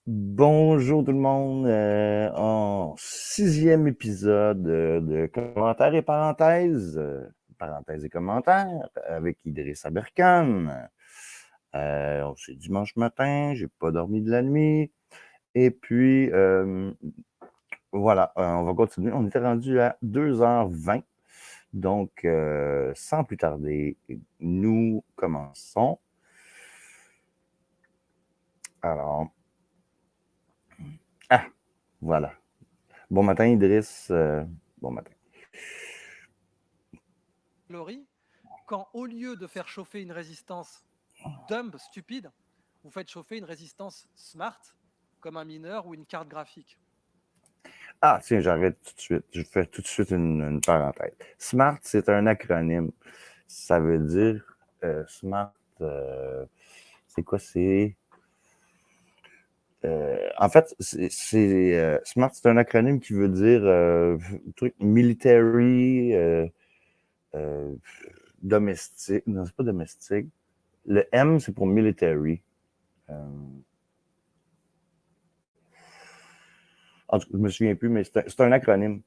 Bonjour tout le monde, en sixième épisode de commentaires et parenthèses, parenthèses et commentaires avec Idriss Aberkan. C'est dimanche matin, j'ai pas dormi de la nuit, et puis voilà, on va continuer. On était rendu à 2h20, donc sans plus tarder, nous commençons. Alors, voilà. Bon matin Idriss, bon matin. Calories, quand au lieu de faire chauffer une résistance dumb, stupide, vous faites chauffer une résistance smart, comme un mineur ou une carte graphique. Ah, tiens, j'arrête tout de suite. Je fais tout de suite une parenthèse. SMART, c'est un acronyme. Ça veut dire SMART, c'est quoi? En fait, SMART, c'est un acronyme qui veut dire truc military, euh, domestique. Non, c'est pas domestique. Le M, c'est pour military. Euh, En tout cas, je me souviens plus, mais c'est un acronyme.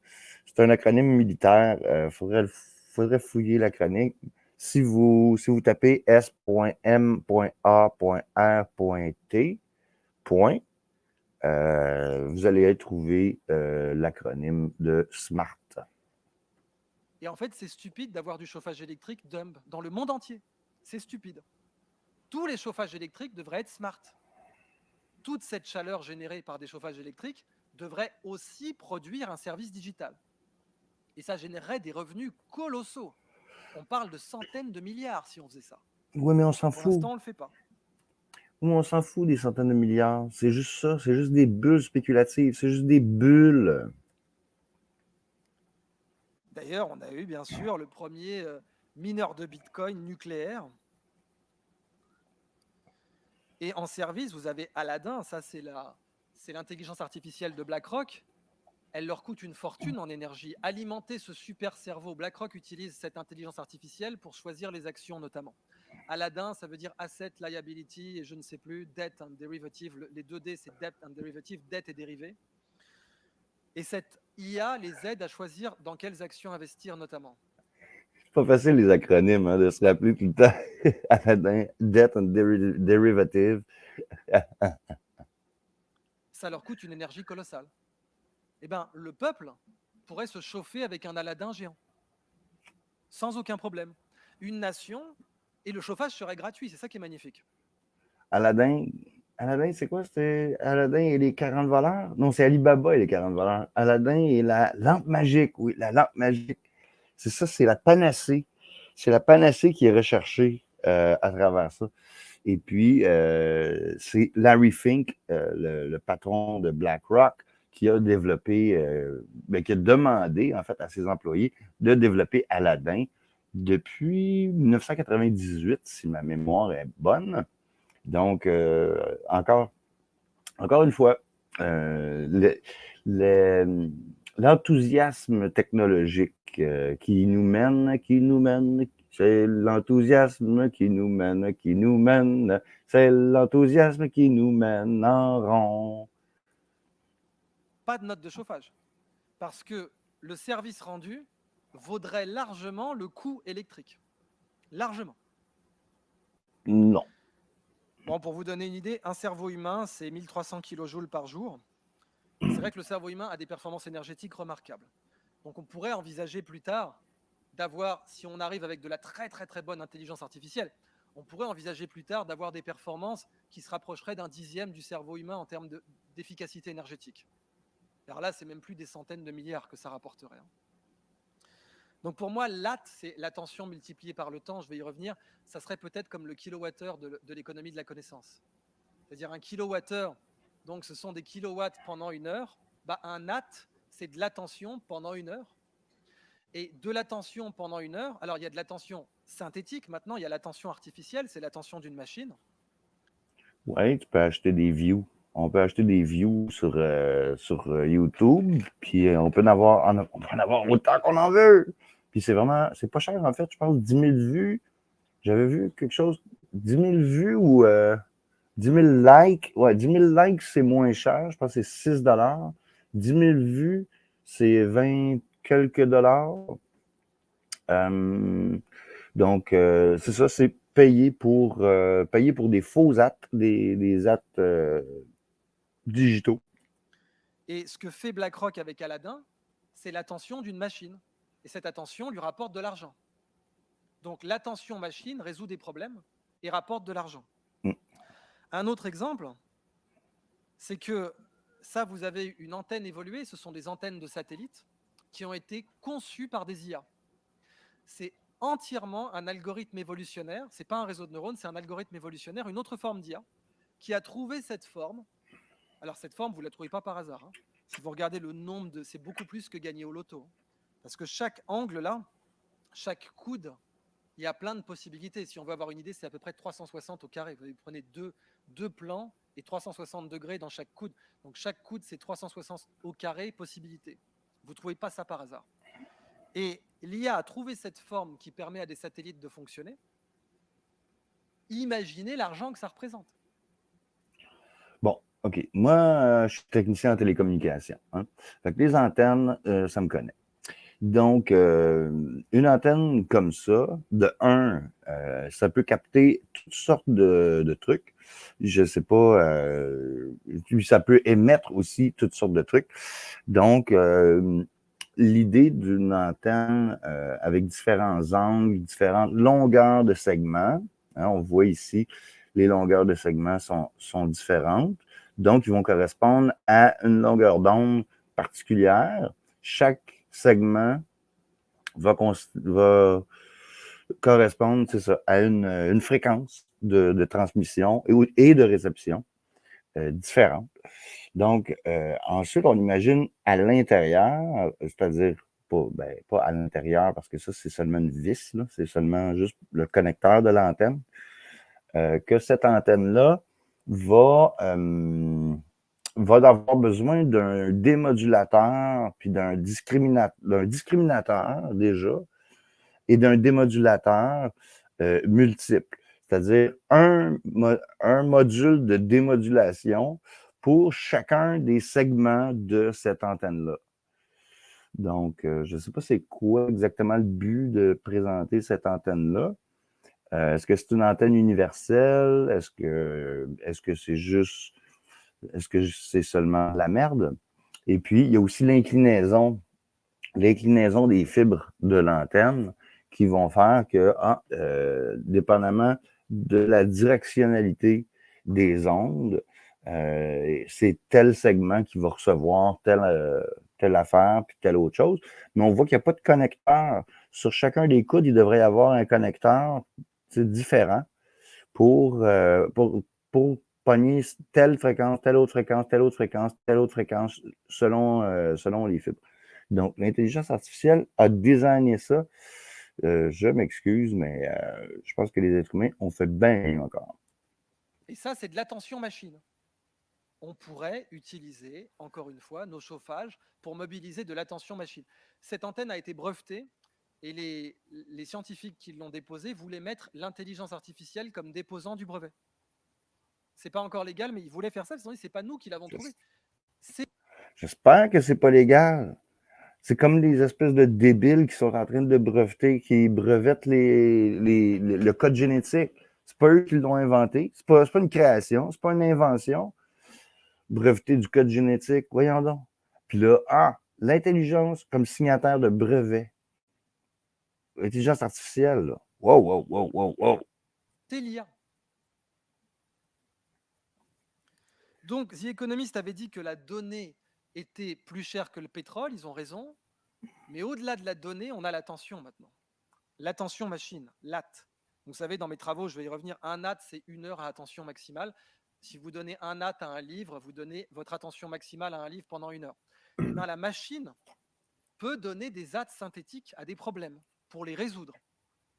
C'est un acronyme militaire. Faudrait fouiller l'acronyme. Si vous tapez S.M.A.R.T, point, vous allez trouver l'acronyme de SMART. Et en fait, c'est stupide d'avoir du chauffage électrique dumb dans le monde entier. C'est stupide. Tous les chauffages électriques devraient être smart. Toute cette chaleur générée par des chauffages électriques devrait aussi produire un service digital. Et ça générerait des revenus colossaux. On parle de centaines de milliards si on faisait ça. Oui, mais on s'en Pour fout. l'instant, on ne le fait pas. Oui, on s'en fout des centaines de milliards. C'est juste ça. C'est juste des bulles spéculatives. C'est juste des bulles. D'ailleurs, on a eu bien sûr le premier mineur de Bitcoin nucléaire. Et en service, vous avez Aladdin, ça c'est l'intelligence artificielle de BlackRock. Elle leur coûte une fortune en énergie. Alimenter ce super cerveau, BlackRock utilise cette intelligence artificielle pour choisir les actions notamment. Aladdin, ça veut dire asset, liability et je ne sais plus, debt and derivative. Les deux D, c'est debt and derivative, dette et dérivé. Et cette IA les aide à choisir dans quelles actions investir notamment. C'est pas facile les acronymes, hein, de se rappeler tout le temps. Aladdin, Debt and Derivative. Ça leur coûte une énergie colossale. Eh bien, le peuple pourrait se chauffer avec un Aladdin géant, sans aucun problème. Une nation, et le chauffage serait gratuit, c'est ça qui est magnifique. Aladdin, Aladdin, c'est quoi? C'était Aladdin et les 40 voleurs? Non, c'est Alibaba et les 40 voleurs. Aladdin et la lampe magique, oui, la lampe magique. C'est ça, c'est la panacée. C'est la panacée qui est recherchée à travers ça. Et puis, c'est Larry Fink, le patron de BlackRock, qui a développé, qui a demandé, en fait, à ses employés de développer Aladdin depuis 1998, si ma mémoire est bonne. Donc, encore une fois, le- l'enthousiasme technologique qui nous mène, c'est l'enthousiasme qui nous mène, c'est l'enthousiasme qui nous mène en rond. Pas de note de chauffage, parce que le service rendu vaudrait largement le coût électrique. Largement. Non. Bon, pour vous donner une idée, un cerveau humain, c'est 1300 kJ par jour. Et c'est vrai que le cerveau humain a des performances énergétiques remarquables. Donc on pourrait envisager plus tard d'avoir, si on arrive avec de la très très très bonne intelligence artificielle, on pourrait envisager plus tard d'avoir des performances qui se rapprocheraient d'un dixième du cerveau humain en termes d'efficacité énergétique. Alors là, c'est même plus des centaines de milliards que ça rapporterait. Donc pour moi, l'AT, c'est l'attention multipliée par le temps, je vais y revenir, ça serait peut-être comme le kilowattheure de l'économie de la connaissance. C'est-à-dire un kilowattheure, donc ce sont des kilowatts pendant une heure, bah un AT, c'est de l'attention pendant une heure. Et de l'attention pendant une heure, alors il y a de l'attention synthétique, maintenant il y a l'attention artificielle, c'est l'attention d'une machine. Ouais, tu peux acheter des views. On peut acheter des views sur YouTube, puis on peut en avoir autant qu'on en veut. Puis c'est pas cher en fait, je pense 10 000 vues. J'avais vu quelque chose, 10 000 vues ou 10 000 likes, ouais, 10 000 likes, c'est moins cher. Je pense que c'est 6 10 000 vues, c'est 20 quelques dollars. Euh, donc, c'est ça, c'est payer pour des faux actes, des actes digitaux. Et ce que fait BlackRock avec Aladdin, c'est l'attention d'une machine. Et cette attention lui rapporte de l'argent. Donc l'attention machine résout des problèmes et rapporte de l'argent. Mm. Un autre exemple, c'est que ça, vous avez une antenne évoluée, ce sont des antennes de satellites qui ont été conçues par des IA. C'est entièrement un algorithme évolutionnaire, ce n'est pas un réseau de neurones, c'est un algorithme évolutionnaire, une autre forme d'IA, qui a trouvé cette forme. Alors cette forme, vous ne la trouvez pas par hasard. Hein. Si vous regardez le nombre de... C'est beaucoup plus que gagner au loto. Hein. Parce que chaque angle là, chaque coude, il y a plein de possibilités. Si on veut avoir une idée, c'est à peu près 360 au carré. Vous prenez deux plans et 360 degrés dans chaque coude. Donc chaque coude, c'est 360 au carré possibilités. Vous ne trouvez pas ça par hasard. Et l'IA a trouvé cette forme qui permet à des satellites de fonctionner. Imaginez l'argent que ça représente. Bon, OK. Moi, je suis technicien en télécommunication. Hein. Fait que les antennes, ça me connaît. Donc, une antenne comme ça, de un, ça peut capter toutes sortes de trucs. Je sais pas, puis ça peut émettre aussi toutes sortes de trucs. Donc, l'idée d'une antenne avec différents angles, différentes longueurs de segments, hein, on voit ici, les longueurs de segments sont différentes. Donc, ils vont correspondre à une longueur d'onde particulière. Chaque segment va correspondre, c'est ça, à une fréquence de transmission et de réception différente. Donc, ensuite, on imagine à l'intérieur, c'est-à-dire pas à l'intérieur, parce que ça, c'est seulement une vis, là, c'est seulement juste le connecteur de l'antenne, que cette antenne-là va avoir besoin d'un démodulateur, puis d'un discriminateur déjà, et d'un démodulateur multiple, c'est-à-dire un module de démodulation pour chacun des segments de cette antenne-là. Donc, je ne sais pas c'est quoi exactement le but de présenter cette antenne-là. Est-ce que c'est une antenne universelle? Est-ce que c'est juste... Est-ce que c'est seulement la merde? Et puis, il y a aussi l'inclinaison des fibres de l'antenne qui vont faire que, dépendamment de la directionnalité des ondes, c'est tel segment qui va recevoir telle affaire puis telle autre chose. Mais on voit qu'il n'y a pas de connecteur. Sur chacun des coudes, il devrait y avoir un connecteur différent pour pogner telle fréquence, telle autre fréquence, telle autre fréquence, telle autre fréquence, selon les fibres. Donc, l'intelligence artificielle a designé ça. Je m'excuse, mais je pense que les êtres humains ont fait bien encore. Et ça, c'est de l'attention machine. On pourrait utiliser, encore une fois, nos chauffages pour mobiliser de l'attention machine. Cette antenne a été brevetée et les scientifiques qui l'ont déposée voulaient mettre l'intelligence artificielle comme déposant du brevet. C'est pas encore légal, mais ils voulaient faire ça. Ils se sont dit, c'est pas nous qui l'avons trouvé. J'espère que c'est pas légal. C'est comme les espèces de débiles qui sont en train de breveter, qui brevettent le code génétique. C'est pas eux qui l'ont inventé. C'est pas une création, c'est pas une invention. Breveter du code génétique, voyons donc. Puis là, l'intelligence comme signataire de brevet. L'intelligence artificielle, là. Wow, wow, wow, wow, wow. C'est l'IA. Donc, The Economist avait dit que la donnée était plus chère que le pétrole, ils ont raison. Mais au-delà de la donnée, on a l'attention maintenant. L'attention machine, l'AT. Vous savez, dans mes travaux, je vais y revenir, un AT, c'est 1 heure à attention maximale. Si vous donnez un AT à un livre, vous donnez votre attention maximale à un livre pendant 1 heure. Et bien, la machine peut donner des AT synthétiques à des problèmes pour les résoudre.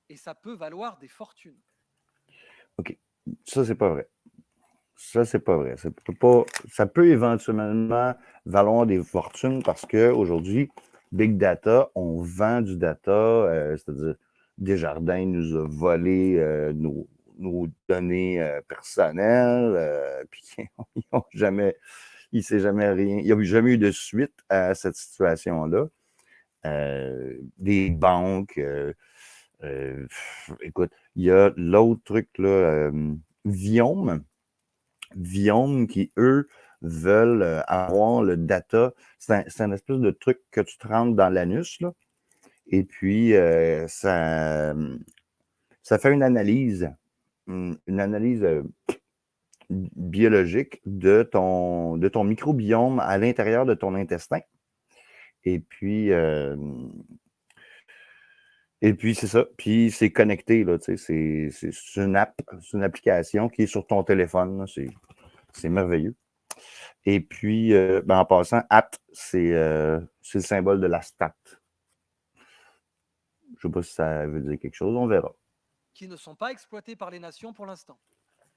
Et ça peut valoir des fortunes. OK. Ça, c'est pas vrai. Ça, c'est pas vrai. Ça peut éventuellement valoir des fortunes parce qu'aujourd'hui, Big Data, on vend du data, c'est-à-dire Desjardins nous a volé nos données personnelles, puis il s'est jamais rien, il n'y a jamais eu de suite à cette situation-là. Des banques, écoute, il y a l'autre truc, là, Viome, qui, eux, veulent avoir le data. C'est un espèce de truc que tu te rentres dans l'anus, là, et puis ça fait une analyse biologique de ton microbiome à l'intérieur de ton intestin. Et puis c'est ça. Puis c'est connecté, là, tu sais, c'est une app, c'est une application qui est sur ton téléphone, là, c'est merveilleux. Et puis, en passant, app, c'est le symbole de la stat. Je ne sais pas si ça veut dire quelque chose, on verra. Qui ne sont pas exploités par les nations pour l'instant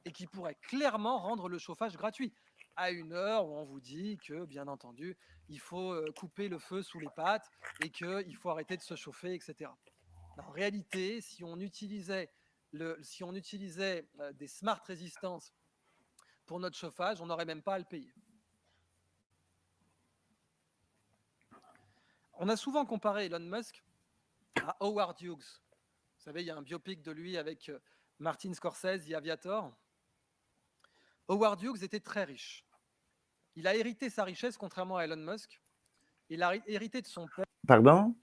et qui pourraient clairement rendre le chauffage gratuit à une heure où on vous dit que, bien entendu, il faut couper le feu sous les pattes et qu'il faut arrêter de se chauffer, etc. En réalité, si on utilisait des smart résistances pour notre chauffage, on n'aurait même pas à le payer. On a souvent comparé Elon Musk à Howard Hughes. Vous savez, il y a un biopic de lui avec Martin Scorsese, The Aviator. Howard Hughes était très riche. Il a hérité sa richesse, contrairement à Elon Musk. Il a hérité de son père. Pardon?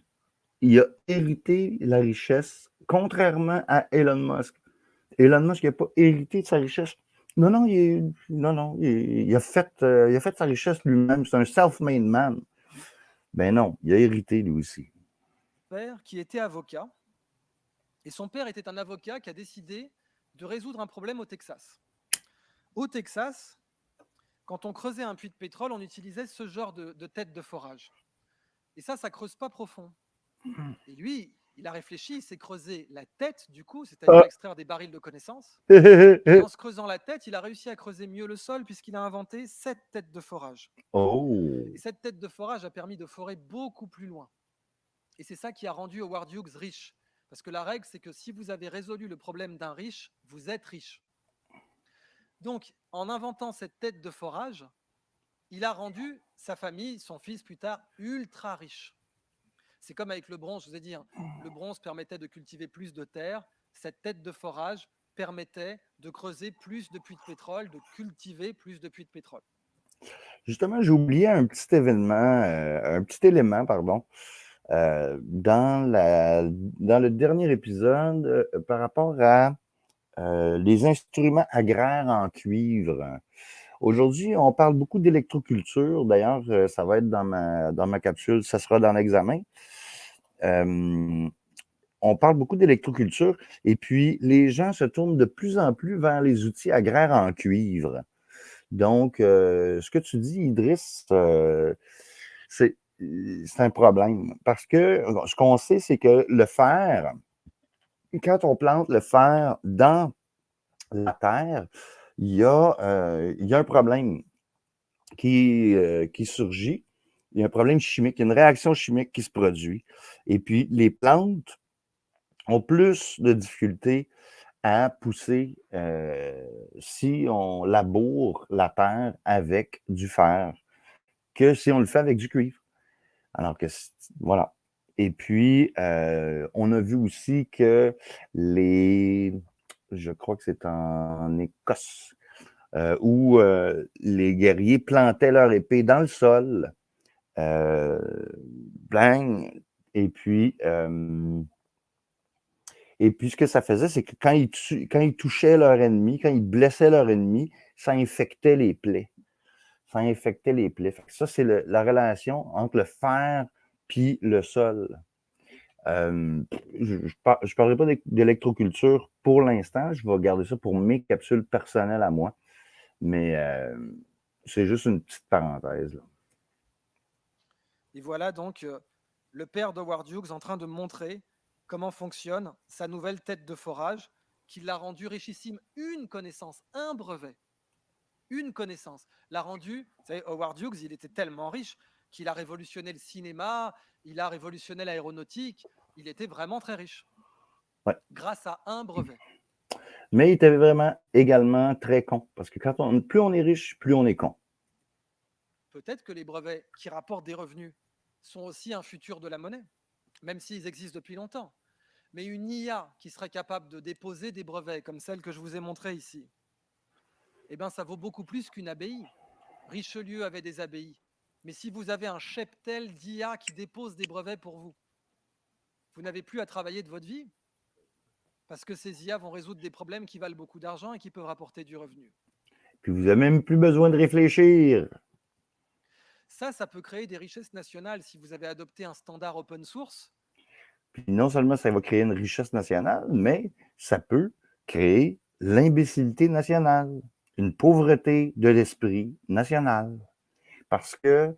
Il a hérité la richesse, contrairement à Elon Musk. Elon Musk n'a pas hérité de sa richesse. Non, il a fait sa richesse lui-même. C'est un self-made man. Ben non, il a hérité lui aussi. Père qui était avocat. Et son père était un avocat qui a décidé de résoudre un problème au Texas. Au Texas, quand on creusait un puits de pétrole, on utilisait ce genre de tête de forage. Et ça ne creuse pas profond. Et lui, il a réfléchi, il s'est creusé la tête, du coup, c'est-à-dire extraire des barils de connaissances. Et en se creusant la tête, il a réussi à creuser mieux le sol puisqu'il a inventé cette tête de forage. Oh. Et cette tête de forage a permis de forer beaucoup plus loin. Et c'est ça qui a rendu Howard Hughes riche. Parce que la règle, c'est que si vous avez résolu le problème d'un riche, vous êtes riche. Donc, en inventant cette tête de forage, il a rendu sa famille, son fils plus tard, ultra riche. C'est comme avec le bronze, je vous ai dit, hein, le bronze permettait de cultiver plus de terre, cette tête de forage permettait de creuser plus de puits de pétrole, de cultiver plus de puits de pétrole. Justement, j'ai oublié un petit élément, pardon, dans le dernier épisode par rapport à les instruments agraires en cuivre. Aujourd'hui, on parle beaucoup d'électroculture. D'ailleurs, ça va être dans ma capsule, ça sera dans l'examen. On parle beaucoup d'électroculture et puis les gens se tournent de plus en plus vers les outils agraires en cuivre. Donc, ce que tu dis, Idriss, c'est un problème parce que ce qu'on sait, c'est que le fer, quand on plante le fer dans la terre, il y a un problème qui surgit. Il y a un problème chimique, il y a une réaction chimique qui se produit. Et puis, les plantes ont plus de difficultés à pousser si on laboure la terre avec du fer que si on le fait avec du cuivre. Alors que, voilà. Et puis, on a vu aussi que je crois que c'est en Écosse, où les guerriers plantaient leur épée dans le sol, bang, et puis ce que ça faisait, c'est que quand ils touchaient leur ennemi, quand ils blessaient leur ennemi, ça infectait les plaies. Ça infectait les plaies. Fait que ça, c'est la relation entre le fer puis le sol. Je ne parlerai pas d'électroculture pour l'instant. Je vais garder ça pour mes capsules personnelles à moi. Mais c'est juste une petite parenthèse, là. Et voilà donc le père d'Howard Hughes en train de montrer comment fonctionne sa nouvelle tête de forage qui l'a rendu richissime. Une connaissance, un brevet, une connaissance l'a rendu. Vous savez, Howard Hughes, il était tellement riche qu'il a révolutionné le cinéma, il a révolutionné l'aéronautique, il était vraiment très riche. Ouais. Grâce à un brevet. Mais il était vraiment également très con. Parce que plus on est riche, plus on est con. Peut-être que les brevets qui rapportent des revenus sont aussi un futur de la monnaie, même s'ils existent depuis longtemps. Mais une IA qui serait capable de déposer des brevets comme celle que je vous ai montrée ici, eh bien, ça vaut beaucoup plus qu'une abbaye. Richelieu avait des abbayes. Mais si vous avez un cheptel d'IA qui dépose des brevets pour vous, vous n'avez plus à travailler de votre vie parce que ces IA vont résoudre des problèmes qui valent beaucoup d'argent et qui peuvent rapporter du revenu. Puis vous n'avez même plus besoin de réfléchir. Ça peut créer des richesses nationales si vous avez adopté un standard open source. Puis non seulement ça va créer une richesse nationale, mais ça peut créer l'imbécilité nationale, une pauvreté de l'esprit national. Parce que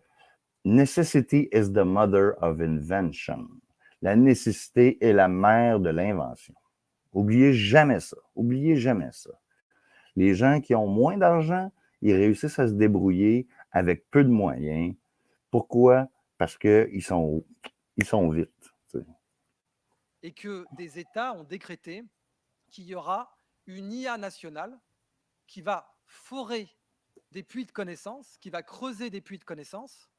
necessity is the mother of invention. La nécessité est la mère de l'invention. Oubliez jamais ça. Oubliez jamais ça. Les gens qui ont moins d'argent, ils réussissent à se débrouiller avec peu de moyens. Pourquoi? Parce qu'ils sont vite. T'sais. Et que des États ont décrété qu'il y aura une IA nationale qui va forer des puits de connaissances, qui va creuser des puits de connaissances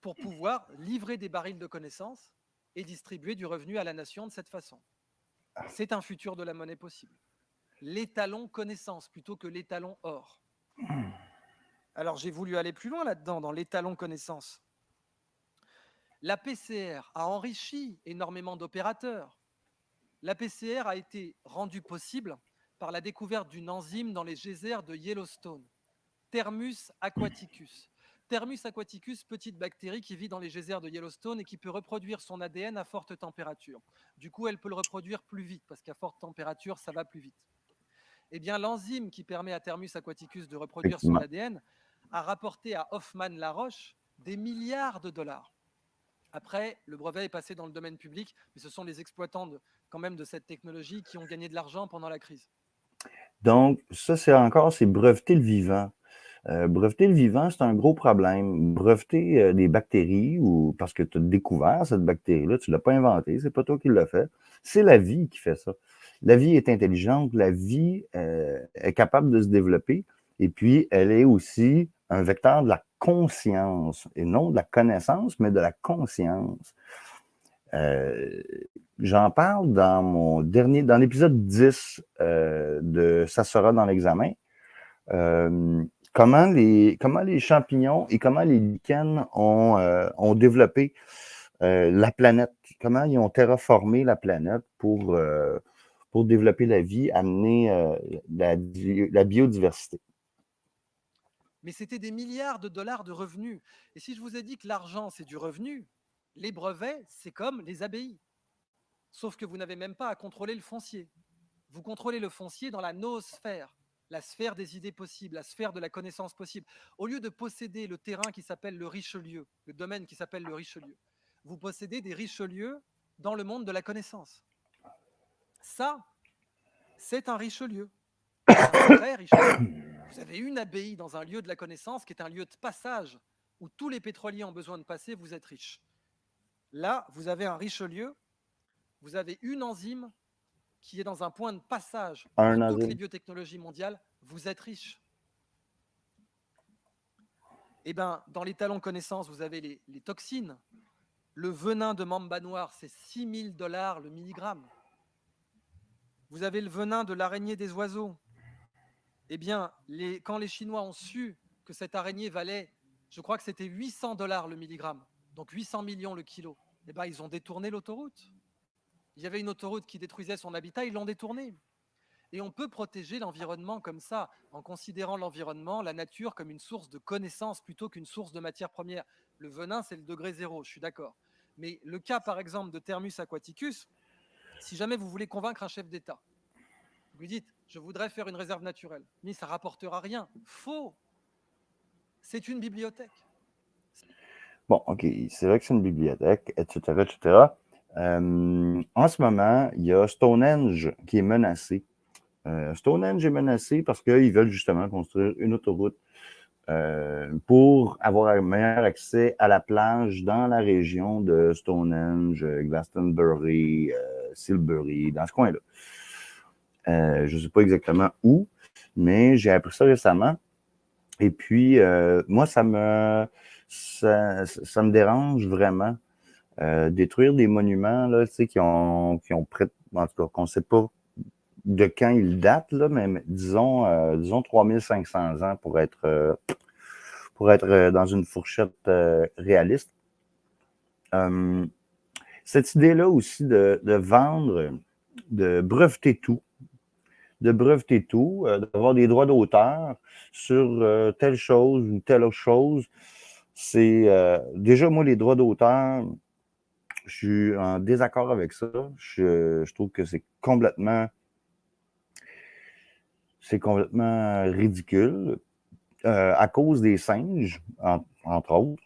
pour pouvoir livrer des barils de connaissances et distribuer du revenu à la nation de cette façon. C'est un futur de la monnaie possible. L'étalon connaissance plutôt que l'étalon or. Alors j'ai voulu aller plus loin là-dedans, dans l'étalon connaissance. La PCR a enrichi énormément d'opérateurs. La PCR a été rendue possible par la découverte d'une enzyme dans les geysers de Yellowstone, Thermus aquaticus. Thermus aquaticus, petite bactérie qui vit dans les geysers de Yellowstone et qui peut reproduire son ADN à forte température. Du coup, elle peut le reproduire plus vite, parce qu'à forte température, ça va plus vite. Eh bien, l'enzyme qui permet à Thermus aquaticus de reproduire son ADN a rapporté à Hoffmann-La Roche des milliards de dollars. Après, le brevet est passé dans le domaine public, mais ce sont les exploitants quand même de cette technologie qui ont gagné de l'argent pendant la crise. Donc, ça, c'est breveter le vivant. Breveter le vivant, c'est un gros problème. Breveter des bactéries, ou parce que tu as découvert cette bactérie-là, tu ne l'as pas inventée, c'est pas toi qui l'as fait. C'est la vie qui fait ça. La vie est intelligente, la vie est capable de se développer, et puis elle est aussi un vecteur de la conscience, et non de la connaissance, mais de la conscience. J'en parle dans l'épisode 10 de Ça sera dans l'examen. Comment les champignons et comment les lichens ont développé la planète, comment ils ont terraformé la planète pour développer la vie, amener la biodiversité. Mais c'était des milliards de dollars de revenus. Et si je vous ai dit que l'argent, c'est du revenu, les brevets, c'est comme les abbayes. Sauf que vous n'avez même pas à contrôler le foncier. Vous contrôlez le foncier dans la noosphère, la sphère des idées possibles, la sphère de la connaissance possible. Au lieu de posséder le terrain qui s'appelle le Richelieu, le domaine qui s'appelle le Richelieu, vous possédez des Richelieux dans le monde de la connaissance. Ça, c'est un Richelieu. Un vrai Richelieu. Vous avez une abbaye dans un lieu de la connaissance qui est un lieu de passage où tous les pétroliers ont besoin de passer, vous êtes riche. Là, vous avez un Richelieu, vous avez une enzyme qui est dans un point de passage pour toutes les biotechnologies mondiales, vous êtes riche. Eh bien, dans les talons connaissances, vous avez les toxines. Le venin de mamba noir, c'est 6 000 $ le milligramme. Vous avez le venin de l'araignée des oiseaux. Eh bien, quand les Chinois ont su que cette araignée valait, je crois que c'était 800 $ le milligramme, donc 800 millions le kilo, eh bien, ils ont détourné l'autoroute. Il y avait une autoroute qui détruisait son habitat, ils l'ont détournée. Et on peut protéger l'environnement comme ça, en considérant l'environnement, la nature, comme une source de connaissance plutôt qu'une source de matière première. Le venin, c'est le degré zéro, je suis d'accord. Mais le cas, par exemple, de Thermus aquaticus, si jamais vous voulez convaincre un chef d'État, vous lui dites, je voudrais faire une réserve naturelle, mais ça ne rapportera rien. Faux. C'est une bibliothèque. Bon, OK, c'est vrai que c'est une bibliothèque, etc., etc. En ce moment, il y a Stonehenge qui est menacé. Stonehenge est menacé parce qu'ils veulent justement construire une autoroute pour avoir un meilleur accès à la plage dans la région de Stonehenge, Glastonbury, Silbury, dans ce coin-là. Je ne sais pas exactement où, mais j'ai appris ça récemment. Et puis, moi, ça me dérange vraiment. Détruire des monuments là, qui ont près, en tout cas, qu'on ne sait pas de quand ils datent, là, mais disons 3500 ans pour être dans une fourchette réaliste. Cette idée-là aussi de vendre, de breveter tout, d'avoir des droits d'auteur sur telle chose ou telle autre chose, c'est déjà, moi, les droits d'auteur, je suis en désaccord avec ça. Je trouve que c'est complètement ridicule à cause des singes, entre autres.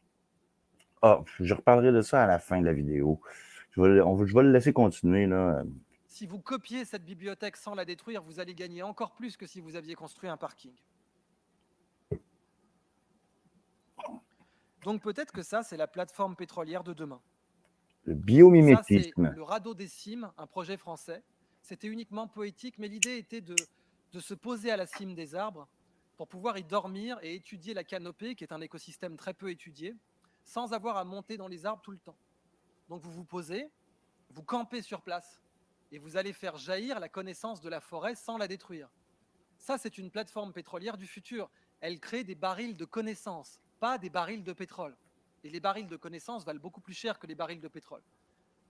Ah, je reparlerai de ça à la fin de la vidéo. Je vais le laisser continuer, là. Si vous copiez cette bibliothèque sans la détruire, vous allez gagner encore plus que si vous aviez construit un parking. Donc peut-être que ça, c'est la plateforme pétrolière de demain. Le Ça, c'est biomimétisme. le radeau des cimes, un projet français. C'était uniquement poétique, mais l'idée était de se poser à la cime des arbres pour pouvoir y dormir et étudier la canopée, qui est un écosystème très peu étudié, sans avoir à monter dans les arbres tout le temps. Donc vous vous posez, vous campez sur place, et vous allez faire jaillir la connaissance de la forêt sans la détruire. Ça, c'est une plateforme pétrolière du futur. Elle crée des barils de connaissances, pas des barils de pétrole. Et les barils de connaissances valent beaucoup plus cher que les barils de pétrole.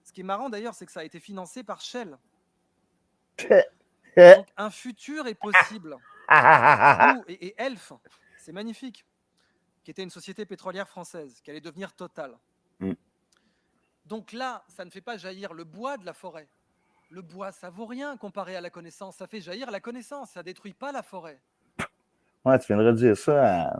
Ce qui est marrant d'ailleurs, c'est que ça a été financé par Shell. Donc un futur est possible. Et Elf, c'est magnifique, qui était une société pétrolière française, qui allait devenir Total. Donc là, ça ne fait pas jaillir le bois de la forêt. Le bois, ça vaut rien comparé à la connaissance. Ça fait jaillir la connaissance, ça détruit pas la forêt. Ouais, tu viendrais dire ça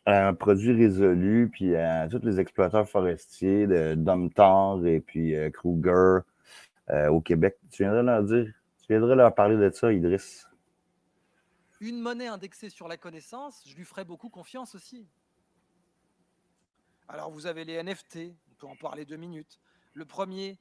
à un produit résolu, puis à tous les exploiteurs forestiers de Domtar et puis Kruger au Québec. Tu viendrais leur parler de ça, Idriss. Une monnaie indexée sur la connaissance, je lui ferais beaucoup confiance aussi. Alors vous avez les NFT, on peut en parler 2 minutes. Le premier,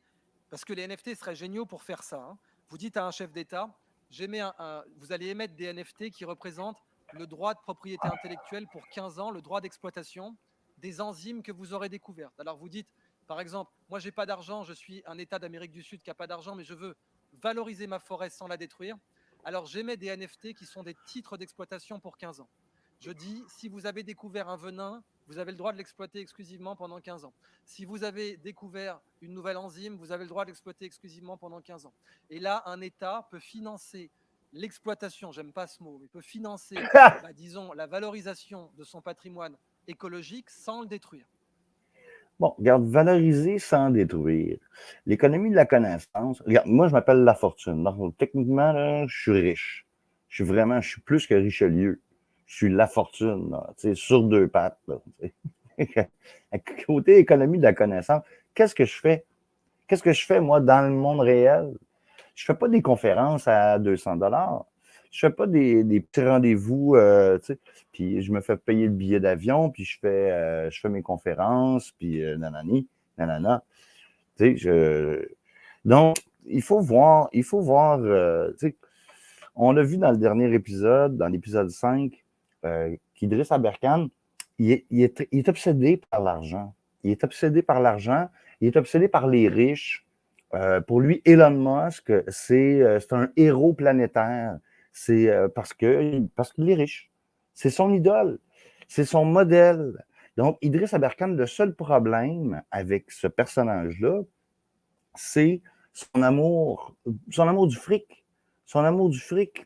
parce que les NFT seraient géniaux pour faire ça. Hein. Vous dites à un chef d'État, vous allez émettre des NFT qui représentent le droit de propriété intellectuelle pour 15 ans, le droit d'exploitation des enzymes que vous aurez découvertes. Alors vous dites, par exemple, moi j'ai pas d'argent, je suis un État d'Amérique du Sud qui n'a pas d'argent, mais je veux valoriser ma forêt sans la détruire. Alors j'émets des NFT qui sont des titres d'exploitation pour 15 ans. Je dis, si vous avez découvert un venin, vous avez le droit de l'exploiter exclusivement pendant 15 ans. Si vous avez découvert une nouvelle enzyme, vous avez le droit de l'exploiter exclusivement pendant 15 ans. Et là, un État peut financer l'exploitation, j'aime pas ce mot, mais peut financer, disons, la valorisation de son patrimoine écologique sans le détruire. Bon, regarde, valoriser sans détruire. L'économie de la connaissance. Regarde, moi, je m'appelle La Fortune. Donc, techniquement, là, je suis riche. Je suis plus que Richelieu. Je suis La Fortune, là, sur deux pattes. Là, à côté économie de la connaissance, qu'est-ce que je fais? Qu'est-ce que je fais, moi, dans le monde réel? Je fais pas des conférences à 200 $. Je fais pas des petits rendez-vous, puis je me fais payer le billet d'avion, puis je fais mes conférences, puis nanani, nanana. Donc, il faut voir, on l'a vu dans le dernier épisode, dans l'épisode 5, qu'Idriss Aberkan, il est obsédé par l'argent. Il est obsédé par l'argent, il est obsédé par les riches. Pour lui, Elon Musk, c'est un héros planétaire. C'est parce qu'il est riche. C'est son idole. C'est son modèle. Donc, Idriss Aberkan, le seul problème avec ce personnage-là, c'est son amour du fric. Son amour du fric.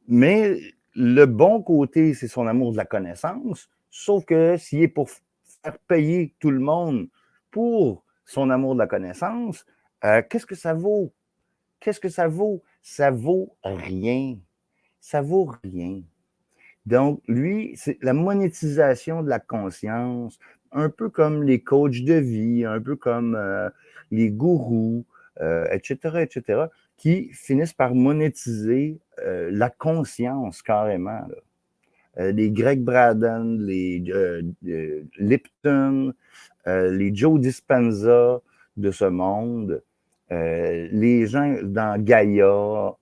Mais le bon côté, c'est son amour de la connaissance. Sauf que s'il est pour faire payer tout le monde pour son amour de la connaissance, qu'est-ce que ça vaut? Qu'est-ce que ça vaut? Ça vaut rien. Ça vaut rien. Donc, lui, c'est la monétisation de la conscience, un peu comme les coachs de vie, un peu comme les gourous, etc., qui finissent par monétiser la conscience carrément. Les Greg Braden, les Lipton, les Joe Dispenza de ce monde, les gens dans Gaïa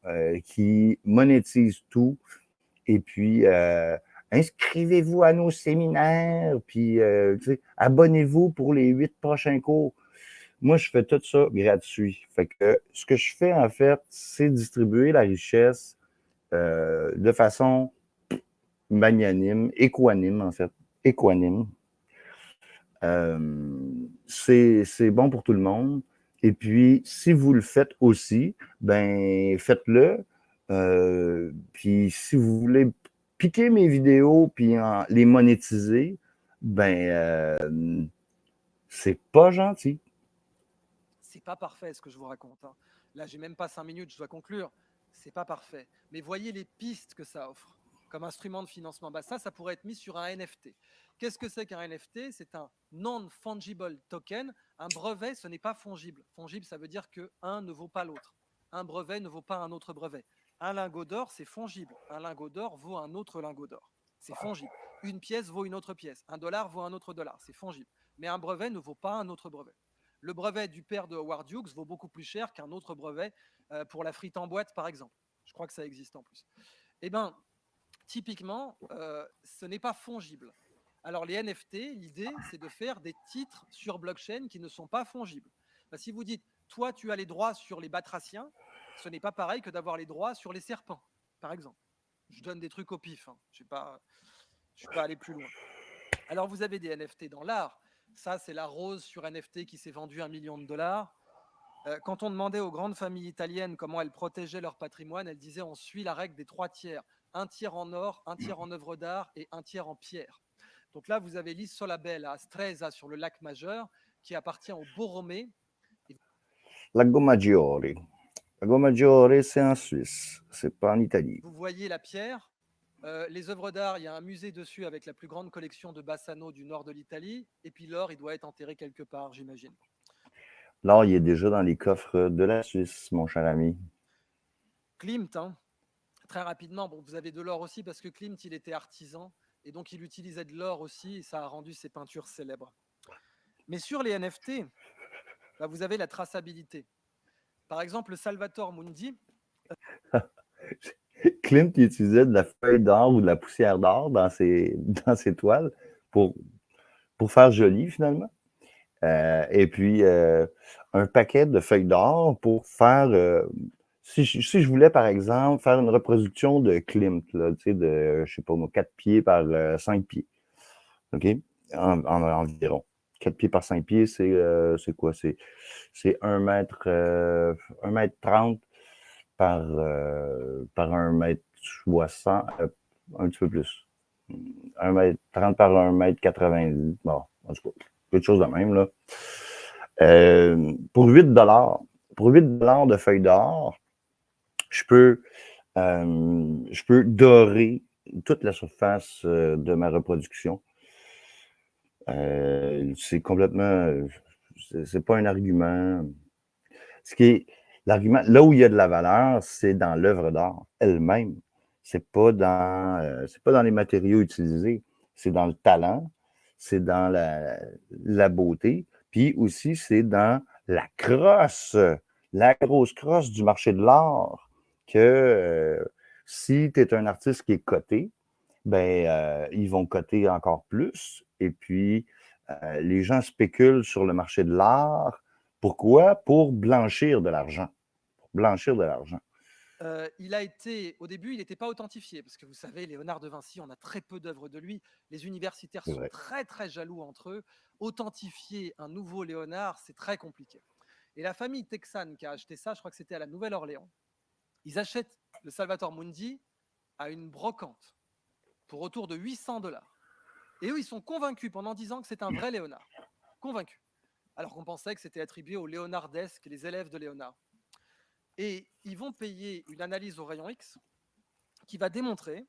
qui monétisent tout. Et puis, inscrivez-vous à nos séminaires, puis abonnez-vous pour les 8 prochains cours. Moi, je fais tout ça gratuit. Fait que ce que je fais, en fait, c'est distribuer la richesse de façon magnanime, équanime, en fait. Équanime. C'est bon pour tout le monde. Et puis, si vous le faites aussi, ben faites-le. Puis, si vous voulez piquer mes vidéos puis les monétiser, ben c'est pas gentil. C'est pas parfait ce que je vous raconte, hein. Là, j'ai même pas 5 minutes, je dois conclure. C'est pas parfait. Mais voyez les pistes que ça offre comme instrument de financement. Bah, ça pourrait être mis sur un NFT. Qu'est-ce que c'est qu'un NFT? C'est un non-fungible token. Un brevet, ce n'est pas fongible. Fongible, ça veut dire que un ne vaut pas l'autre. Un brevet ne vaut pas un autre brevet. Un lingot d'or, c'est fongible. Un lingot d'or vaut un autre lingot d'or. C'est fongible. Une pièce vaut une autre pièce. Un dollar vaut un autre dollar. C'est fongible. Mais un brevet ne vaut pas un autre brevet. Le brevet du père de Howard Hughes vaut beaucoup plus cher qu'un autre brevet pour la frite en boîte, par exemple. Je crois que ça existe en plus. Eh bien, typiquement, ce n'est pas fongible. Alors, les NFT, l'idée, c'est de faire des titres sur blockchain qui ne sont pas fongibles. Ben, si vous dites, toi, tu as les droits sur les batraciens, ce n'est pas pareil que d'avoir les droits sur les serpents, par exemple. Je donne des trucs au pif, hein. Je ne suis pas allé plus loin. Alors, vous avez des NFT dans l'art. Ça, c'est la rose sur NFT qui s'est vendue $1 million. Quand on demandait aux grandes familles italiennes comment elles protégeaient leur patrimoine, elles disaient on suit la règle des 3 tiers. Un tiers en or, un tiers en œuvre d'art et un tiers en pierre. Donc là, vous avez l'Isola Bella à Stresa sur le lac Majeur qui appartient au Borromée. Lago Maggiore. Lago Maggiore, c'est en Suisse, c'est pas en Italie. Vous voyez la pierre. Les œuvres d'art, il y a un musée dessus avec la plus grande collection de Bassano du nord de l'Italie. Et puis l'or, il doit être enterré quelque part, j'imagine. L'or, il est déjà dans les coffres de la Suisse, mon cher ami. Klimt, hein, très rapidement, bon, vous avez de l'or aussi parce que Klimt, il était artisan et donc il utilisait de l'or aussi et ça a rendu ses peintures célèbres. Mais sur les NFT, bah, vous avez la traçabilité. Par exemple, le Salvator Mundi. Klimt il utilisait de la feuille d'or ou de la poussière d'or dans ses toiles pour faire joli, finalement. Et puis, un paquet de feuilles d'or pour faire... si je voulais, par exemple, faire une reproduction de Klimt, là, de, je sais pas, 4 pieds par 5 pieds. OK? Environ. 4 pieds par 5 pieds, c'est quoi? C'est 1 mètre, 1 mètre 30 par 1 mètre 60, un petit peu plus. 1 mètre 30 par 1 mètre 90. Bon, en tout cas, quelque chose de même, là. Pour 8 $, de feuilles d'or, je peux dorer toute la surface de ma reproduction. C'est complètement... c'est pas un argument. Ce qui est l'argument, là où il y a de la valeur, c'est dans l'œuvre d'art elle-même. C'est pas dans les matériaux utilisés. C'est dans le talent, c'est dans la beauté, puis aussi c'est dans la crosse, la grosse crosse du marché de l'art que si tu es un artiste qui est coté, ben ils vont coter encore plus. Et puis, les gens spéculent sur le marché de l'art. Pourquoi? Pour blanchir de l'argent. Blanchir de l'argent. Il a été, au début, il n'était pas authentifié, parce que vous savez, Léonard de Vinci, on a très peu d'œuvres de lui. Les universitaires sont très, très jaloux entre eux. Authentifier un nouveau Léonard, c'est très compliqué. Et la famille texane qui a acheté ça, je crois que c'était à la Nouvelle-Orléans, ils achètent le Salvator Mundi à une brocante pour autour de 800 $. Et eux, ils sont convaincus pendant 10 ans que c'est un vrai Léonard. Convaincus. Alors qu'on pensait que c'était attribué aux léonardesques, les élèves de Léonard. Et ils vont payer une analyse au rayon X qui va démontrer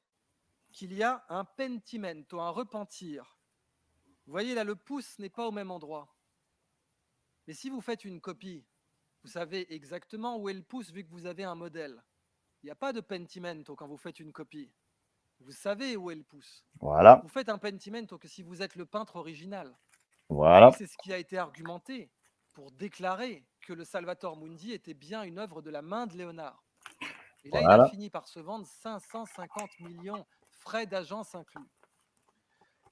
qu'il y a un pentimento, un repentir. Vous voyez là, le pouce n'est pas au même endroit. Mais si vous faites une copie, vous savez exactement où est le pouce vu que vous avez un modèle. Il n'y a pas de pentimento quand vous faites une copie. Vous savez où est le pouce. Voilà. Vous faites un pentimento que si vous êtes le peintre original. Voilà. C'est ce qui a été argumenté pour déclarer que le Salvator Mundi était bien une œuvre de la main de Léonard. Et là, il a Voilà. fini par se vendre 550 millions, frais d'agence inclus.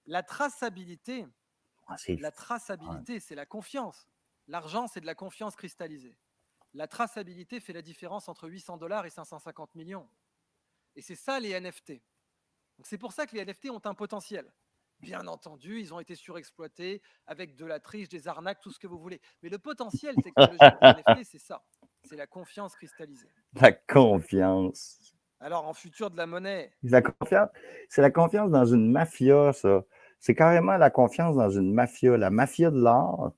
La traçabilité, Ah, c'est c'est la confiance. L'argent, c'est de la confiance cristallisée. La traçabilité fait la différence entre 800 $ et 550 millions. Et c'est ça les NFT. Donc c'est pour ça que les NFT ont un potentiel. Bien entendu, ils ont été surexploités avec de la triche, des arnaques, tout ce que vous voulez. Mais le potentiel technologique des NFT, c'est ça. C'est la confiance cristallisée. la confiance. Alors, en futur de la monnaie, La confiance, c'est la confiance dans une mafia, ça. C'est carrément la confiance dans une mafia, la mafia de l'art.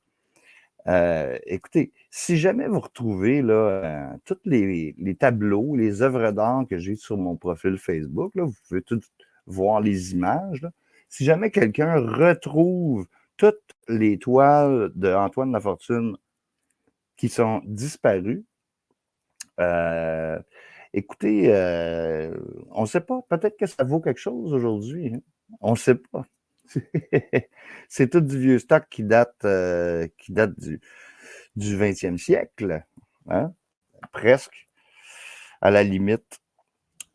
Écoutez, si jamais vous retrouvez là, tous les tableaux, les œuvres d'art que j'ai sur mon profil Facebook, là, vous pouvez tout voir les images. Là. Si jamais quelqu'un retrouve toutes les toiles d'Antoine Lafortune qui sont disparues, écoutez, on ne sait pas. Peut-être que ça vaut quelque chose aujourd'hui. Hein? On ne sait pas. C'est tout du vieux stock qui date du 20e siècle, hein? Presque, à la limite.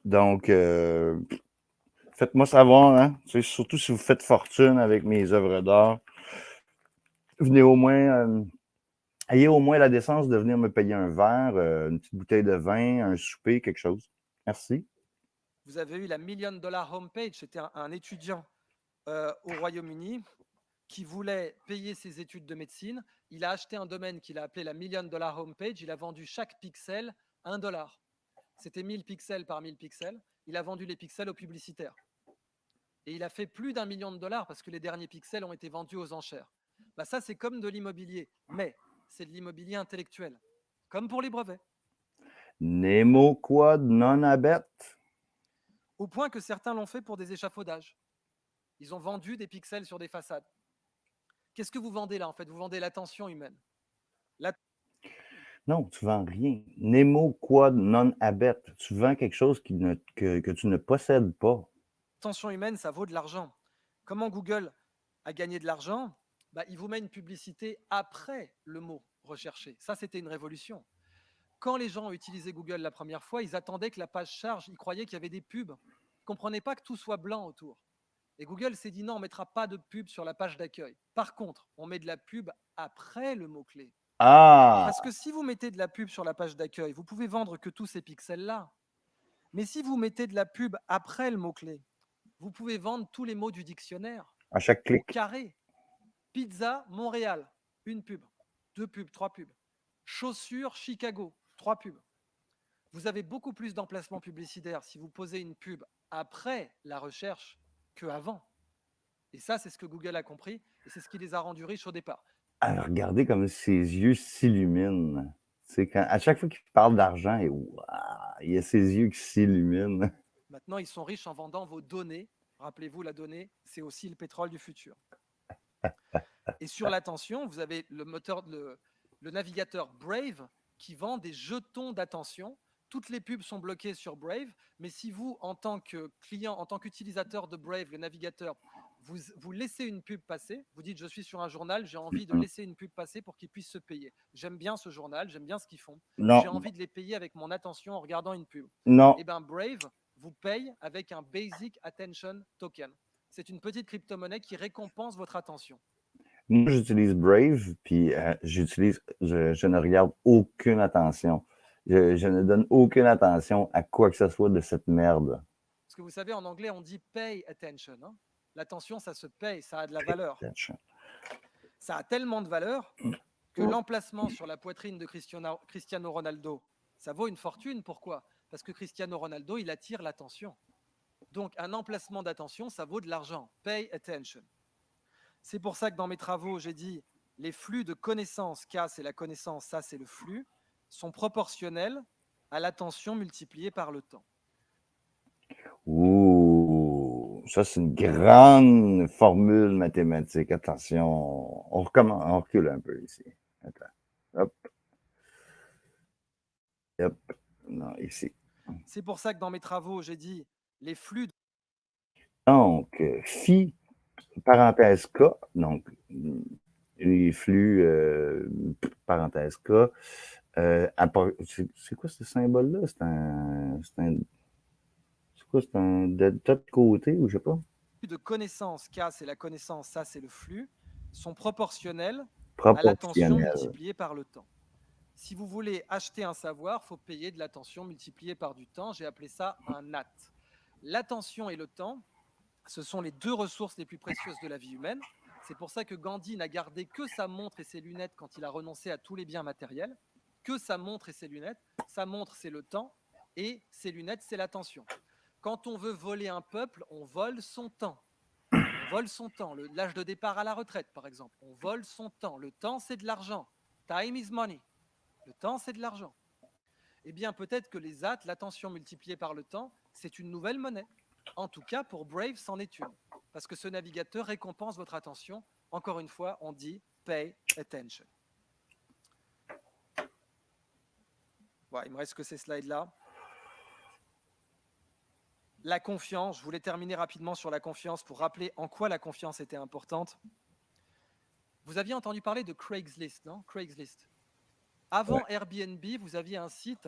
Donc, faites-moi savoir, hein? Surtout si vous faites fortune avec mes œuvres d'art. Venez au moins, ayez au moins la décence de venir me payer un verre, une petite bouteille de vin, un souper, quelque chose. Merci. vous avez eu la Million Dollar Homepage. C'était un étudiant au Royaume-Uni qui voulait payer ses études de médecine. Il a acheté un domaine qu'il a appelé la Million Dollar Homepage. Il a vendu chaque pixel 1 $. C'était 1000 pixels par 1000 pixels. Il a vendu les pixels aux publicitaires. Et il a fait plus d'1 million de dollars parce que les derniers pixels ont été vendus aux enchères. Bah ça, c'est comme de l'immobilier, mais c'est de l'immobilier intellectuel, comme pour les brevets. Nemo quod non habet. Au point que certains l'ont fait pour des échafaudages. Ils ont vendu des pixels sur des façades. Qu'est-ce que vous vendez là en fait? Vous vendez l'attention humaine. Non, tu vends rien. Nemo quod non habet. Tu vends quelque chose que tu ne possèdes pas. L'attention humaine, ça vaut de l'argent. Comment Google a gagné de l'argent? Il vous met une publicité après le mot recherché. Ça, c'était une révolution. Quand les gens ont utilisé Google la première fois, ils attendaient que la page charge, ils croyaient qu'il y avait des pubs. Ils ne comprenaient pas que tout soit blanc autour. Et Google s'est dit non, on ne mettra pas de pub sur la page d'accueil. Par contre, on met de la pub après le mot-clé. Ah! Parce que si vous mettez de la pub sur la page d'accueil, vous pouvez vendre que tous ces pixels-là. Mais si vous mettez de la pub après le mot-clé, vous pouvez vendre tous les mots du dictionnaire À chaque au clic. carré. Pizza, Montréal, une pub, deux pubs, trois pubs. Chaussures, Chicago, trois pubs. Vous avez beaucoup plus d'emplacements publicitaires si vous posez une pub après la recherche qu'avant. Et ça, c'est ce que Google a compris et c'est ce qui les a rendus riches au départ. Alors, regardez comme ses yeux s'illuminent. C'est quand, à chaque fois qu'il parle d'argent, et wow, il y a ses yeux qui s'illuminent. Maintenant, ils sont riches en vendant vos données. Rappelez-vous, la donnée, c'est aussi le pétrole du futur. Et sur l'attention, vous avez le navigateur Brave qui vend des jetons d'attention. Toutes les pubs sont bloquées sur Brave, mais si vous, en tant que client, en tant qu'utilisateur de Brave, le navigateur, vous laissez une pub passer, vous dites je suis sur un journal, j'ai envie de laisser une pub passer pour qu'ils puissent se payer. J'aime bien ce journal, j'aime bien ce qu'ils font. J'ai Non, envie de les payer avec mon attention en regardant une pub. non, Et bien Brave vous paye avec un Basic Attention Token. C'est une petite crypto-monnaie qui récompense votre attention. moi j'utilise Brave, puis je ne regarde aucune attention. Je ne donne aucune attention à quoi que ce soit de cette merde. Parce que vous savez, en anglais, on dit pay attention. Hein. L'attention, ça se paye, ça a de la valeur. Ça a tellement de valeur que l'emplacement sur la poitrine de Cristiano Ronaldo, ça vaut une fortune. Pourquoi? Parce que Cristiano Ronaldo, il attire l'attention. Donc, un emplacement d'attention, ça vaut de l'argent. Pay attention. C'est pour ça que dans mes travaux, j'ai dit les flux de connaissances, K c'est la connaissance, ça c'est le flux, sont proportionnels à l'attention multipliée par le temps. Ouh, ça c'est une grande formule mathématique. Attention, on recommence, on recule un peu ici. Attends. Hop. Hop. Non, ici. C'est pour ça que dans mes travaux, j'ai dit les flux. Donc, phi, parenthèse K, donc les flux, parenthèse K. C'est quoi ce symbole-là? C'est quoi? C'est un delta de côté ou je sais pas? De connaissances, K c'est la connaissance, ça c'est le flux, sont proportionnels à l'attention Proportionnel. multipliée par le temps. Si vous voulez acheter un savoir, il faut payer de l'attention multipliée par du temps. J'ai appelé ça un AT. L'attention et le temps, ce sont les deux ressources les plus précieuses de la vie humaine. C'est pour ça que Gandhi n'a gardé que sa montre et ses lunettes quand il a renoncé à tous les biens matériels. Que sa montre et ses lunettes. Sa montre, c'est le temps, et ses lunettes, c'est l'attention. Quand on veut voler un peuple, on vole son temps. On vole son temps. L'âge de départ à la retraite, par exemple. On vole son temps. Le temps, c'est de l'argent. Time is money. Le temps, c'est de l'argent. Eh bien, peut-être que les AT, l'attention multipliée par le temps, c'est une nouvelle monnaie. En tout cas, pour Brave, c'en est une. Parce que ce navigateur récompense votre attention. Encore une fois, on dit pay attention. Voilà, il me reste que ces slides-là. La confiance, je voulais terminer rapidement sur la confiance pour rappeler en quoi la confiance était importante. Vous aviez entendu parler de Craigslist, non? Craigslist. Avant Ouais. Airbnb, vous aviez un site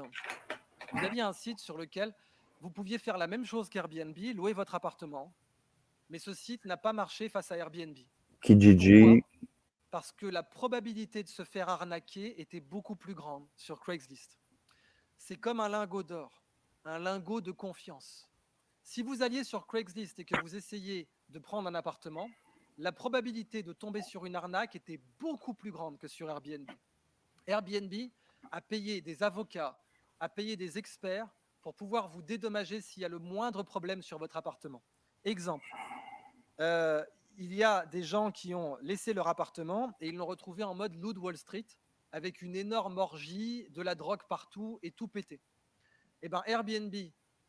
sur lequel vous pouviez faire la même chose qu'Airbnb, louer votre appartement. Mais ce site n'a pas marché face à Airbnb. Kijiji. Pourquoi? Parce que la probabilité de se faire arnaquer était beaucoup plus grande sur Craigslist. C'est comme un lingot d'or, un lingot de confiance. Si vous alliez sur Craigslist et que vous essayiez de prendre un appartement, la probabilité de tomber sur une arnaque était beaucoup plus grande que sur Airbnb. Airbnb a payé des avocats, a payé des experts pour pouvoir vous dédommager s'il y a le moindre problème sur votre appartement. Exemple, il y a des gens qui ont laissé leur appartement et ils l'ont retrouvé en mode loup de Wall Street avec une énorme orgie, de la drogue partout et tout pété. Eh bien, Airbnb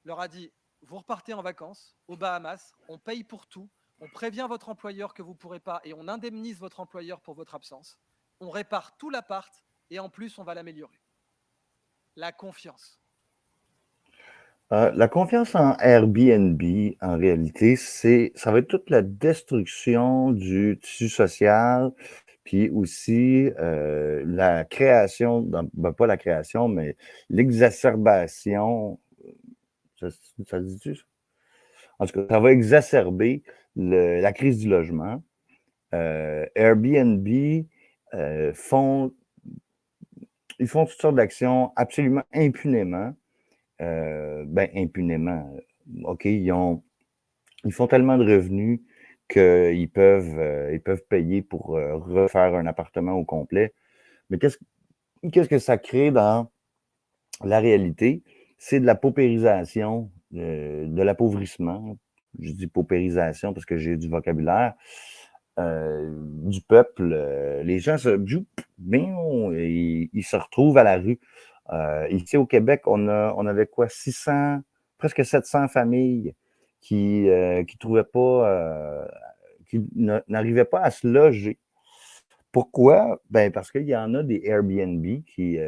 leur a dit, vous repartez en vacances aux Bahamas, on paye pour tout, on prévient votre employeur que vous ne pourrez pas et on indemnise votre employeur pour votre absence. On répare tout l'appart et en plus, on va l'améliorer. La confiance. La confiance en Airbnb, en réalité, ça va être toute la destruction du tissu social, puis aussi la création, pas la création, mais l'exacerbation, ça, ça se dit-tu, ça? En tout cas, ça va exacerber la crise du logement. Airbnb euh, font, ils font toutes sortes d'actions absolument impunément. Impunément. OK, ils font tellement de revenus qu'ils peuvent payer pour refaire un appartement au complet. Mais qu'est-ce que ça crée dans la réalité? C'est de la paupérisation, de l'appauvrissement. Je dis paupérisation parce que j'ai du vocabulaire. Du peuple. Les gens ils se retrouvent à la rue. Ici au Québec, on avait quoi? 600, presque 700 familles qui trouvaient pas, qui n'arrivaient pas à se loger. Pourquoi? Ben, parce qu'il y en a des Airbnb qui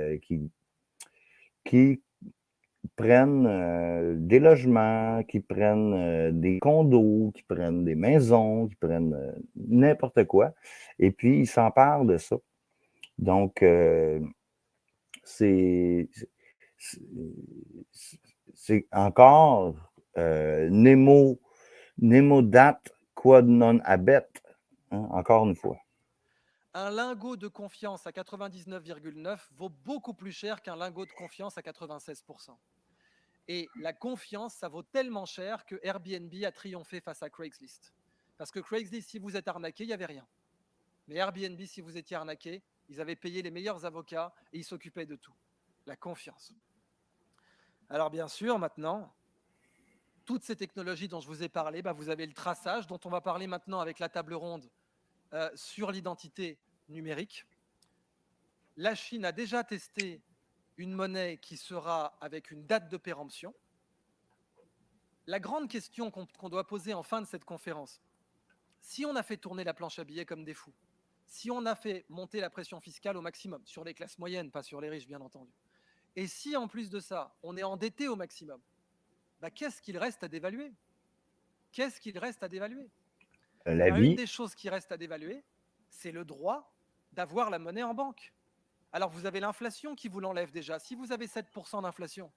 prennent des logements, qui prennent des condos, qui prennent des maisons, qui prennent n'importe quoi. Et puis, ils s'emparent de ça. Donc, c'est encore nemo dat quod non habet, hein, encore une fois. Un lingot de confiance à 99,9 vaut beaucoup plus cher qu'un lingot de confiance à 96%. Et la confiance, ça vaut tellement cher que Airbnb a triomphé face à Craigslist. Parce que Craigslist, si vous êtes arnaqué, il n'y avait rien. Mais Airbnb, si vous étiez arnaqué, ils avaient payé les meilleurs avocats et ils s'occupaient de tout. La confiance. Alors bien sûr, maintenant, toutes ces technologies dont je vous ai parlé, vous avez le traçage dont on va parler maintenant avec la table ronde sur l'identité numérique. La Chine a déjà testé une monnaie qui sera avec une date de péremption. La grande question qu'on doit poser en fin de cette conférence, si on a fait tourner la planche à billets comme des fous, si on a fait monter la pression fiscale au maximum, sur les classes moyennes, pas sur les riches bien entendu, et si en plus de ça, on est endetté au maximum, qu'est-ce qu'il reste à dévaluer? Qu'est-ce qu'il reste à dévaluer? Eh La bien, une vie, des choses qui reste à dévaluer, c'est le droit d'avoir la monnaie en banque. Alors vous avez l'inflation qui vous l'enlève déjà. Si vous avez 7% d'inflation,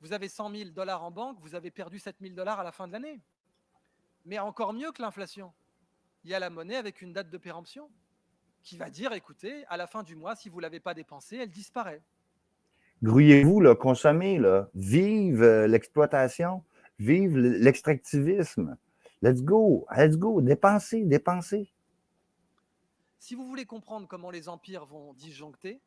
vous avez 100 000 dollars en banque, vous avez perdu 7 000 dollars à la fin de l'année. Mais encore mieux que l'inflation, il y a la monnaie avec une date de péremption qui va dire, écoutez, à la fin du mois, si vous ne l'avez pas dépensée, elle disparaît. Grouillez-vous, là, consommez, là. Vive l'exploitation, vive l'extractivisme. Let's go, dépensez, dépensez. Si vous voulez comprendre comment les empires vont disjoncter,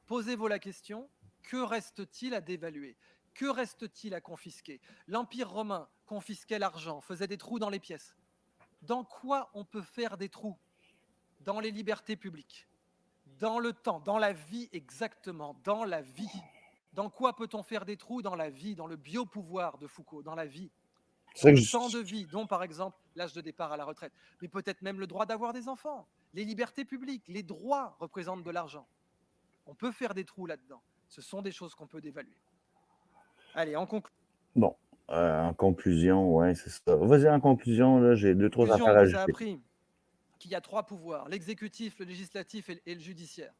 posez-vous la question, que reste-t-il à dévaluer? Que reste-t-il à confisquer? L'Empire romain confisquait l'argent, faisait des trous dans les pièces. Dans quoi on peut faire des trous? Dans les libertés publiques, dans le temps, dans la vie exactement, dans la vie. Dans quoi peut-on faire des trous? Dans la vie, dans le biopouvoir de Foucault, dans la vie. Dans le temps de vie, dont par exemple l'âge de départ à la retraite, mais peut-être même le droit d'avoir des enfants, les libertés publiques, les droits représentent de l'argent. On peut faire des trous là-dedans. Ce sont des choses qu'on peut dévaluer. Allez, en conclusion. Bon, en conclusion, ouais, c'est ça. Vas-y, en conclusion, là, j'ai 2-3 affaires On à vous a ajouter. appris qu'il y a 3 pouvoirs, l'exécutif, le législatif et le judiciaire.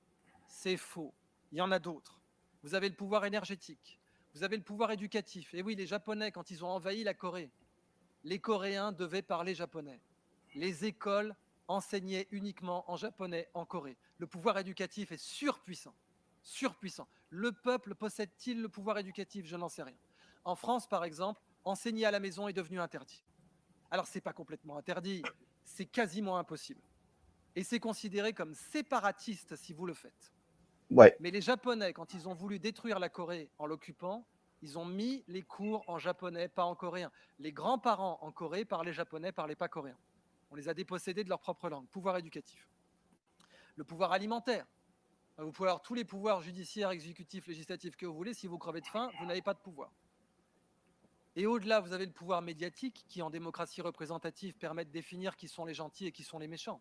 C'est faux. Il y en a d'autres. Vous avez le pouvoir énergétique, vous avez le pouvoir éducatif. Et oui, les Japonais, quand ils ont envahi la Corée, les Coréens devaient parler japonais. Les écoles enseignaient uniquement en japonais en Corée. Le pouvoir éducatif est surpuissant. Surpuissant. Le peuple possède-t-il le pouvoir éducatif? Je n'en sais rien. En France, par exemple, enseigner à la maison est devenu interdit. Alors, ce n'est pas complètement interdit, c'est quasiment impossible. Et c'est considéré comme séparatiste si vous le faites. Ouais. Mais les Japonais, quand ils ont voulu détruire la Corée en l'occupant, ils ont mis les cours en japonais, pas en coréen. Les grands-parents en Corée parlaient japonais, parlaient pas coréen. On les a dépossédés de leur propre langue. Pouvoir éducatif. Le pouvoir alimentaire. Vous pouvez avoir tous les pouvoirs judiciaires, exécutifs, législatifs que vous voulez. Si vous crevez de faim, vous n'avez pas de pouvoir. Et au-delà, vous avez le pouvoir médiatique qui, en démocratie représentative, permet de définir qui sont les gentils et qui sont les méchants.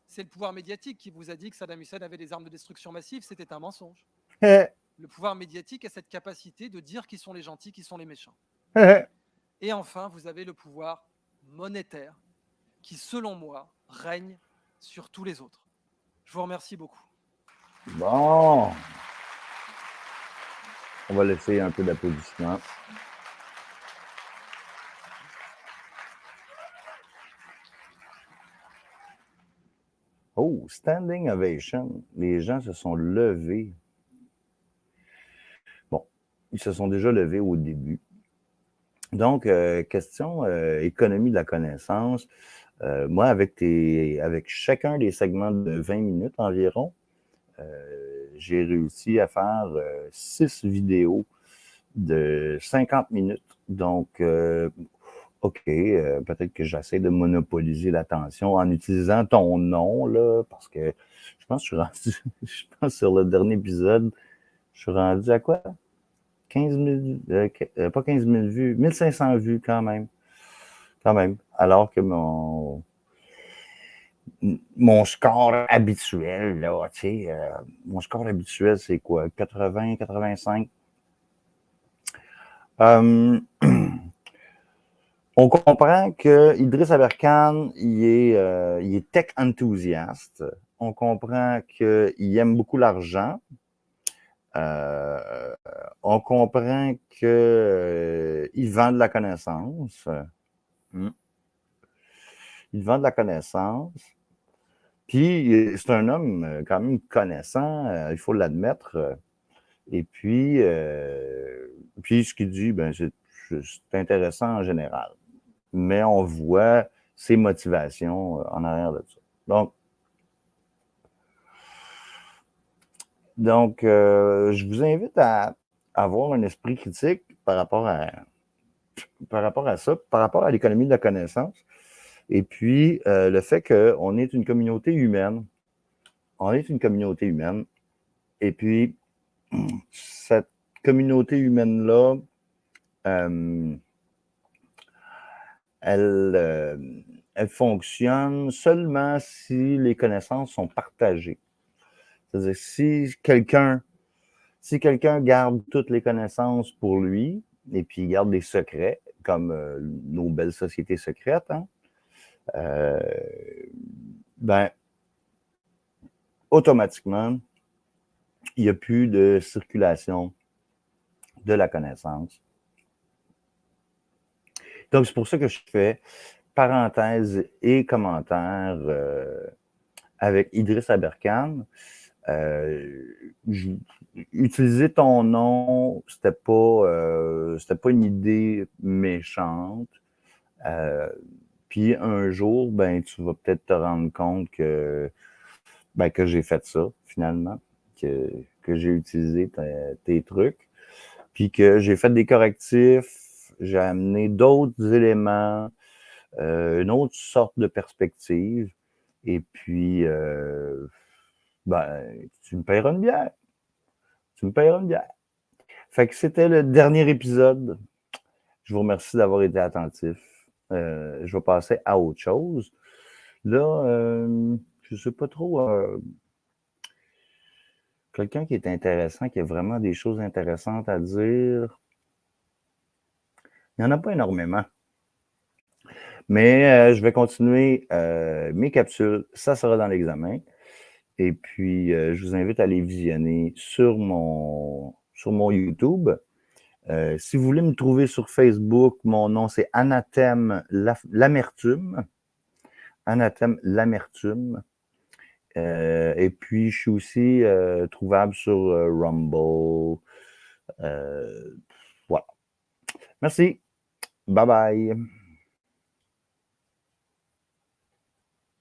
C'est le pouvoir médiatique qui vous a dit que Saddam Hussein avait des armes de destruction massive. C'était un mensonge. Le pouvoir médiatique a cette capacité de dire qui sont les gentils, qui sont les méchants. Et enfin, vous avez le pouvoir monétaire qui, selon moi, règne sur tous les autres. Je vous remercie beaucoup. Bon. On va laisser un peu d'applaudissements. Oh, standing ovation. Les gens se sont levés. Bon, ils se sont déjà levés au début. Donc, question économie de la connaissance. Moi, avec chacun des segments de 20 minutes environ, j'ai réussi à faire 6 vidéos de 50 minutes. Donc, OK, peut-être que j'essaie de monopoliser l'attention en utilisant ton nom, là, parce que je pense que je pense sur le dernier épisode, je suis rendu à quoi? 15 000, pas 15 000 vues, 1500 vues quand même. Alors que mon score habituel, là, tu sais, mon score habituel, c'est quoi? 80, 85? On comprend que Idriss Aberkane, il est tech enthousiaste. On comprend qu'il aime beaucoup l'argent. On comprend qu'il vend de la connaissance. Il vend de la connaissance. Puis, c'est un homme quand même connaissant, il faut l'admettre. Et puis, ce qu'il dit, ben, c'est intéressant en général. Mais on voit ses motivations en arrière de ça. Donc, je vous invite à avoir un esprit critique par rapport à ça, par rapport à l'économie de la connaissance. Et puis, le fait qu'on est une communauté humaine. On est une communauté humaine. Et puis, cette communauté humaine-là, elle fonctionne seulement si les connaissances sont partagées. C'est-à-dire, si quelqu'un garde toutes les connaissances pour lui, et puis garde des secrets, comme nos belles sociétés secrètes, hein, ben, automatiquement, il n'y a plus de circulation de la connaissance. Donc, c'est pour ça que je fais parenthèse et commentaires avec Idriss Aberkan. Utiliser ton nom, c'était pas une idée méchante. Puis un jour, ben, tu vas peut-être te rendre compte que j'ai fait ça, finalement, que j'ai utilisé tes trucs, puis que j'ai fait des correctifs, j'ai amené d'autres éléments, une autre sorte de perspective, et puis, tu me paieras une bière. Tu me paieras une bière. Fait que c'était le dernier épisode. Je vous remercie d'avoir été attentif. Je vais passer à autre chose. Là, je sais pas trop. Quelqu'un qui est intéressant, qui a vraiment des choses intéressantes à dire. Il n'y en a pas énormément. Mais je vais continuer mes capsules. Ça sera dans l'examen. Et puis, je vous invite à les visionner sur mon YouTube. Si vous voulez me trouver sur Facebook, mon nom, c'est Anathème l'Amertume. Anathème l'Amertume. Et puis, je suis aussi trouvable sur Rumble. Voilà. Merci. Bye bye.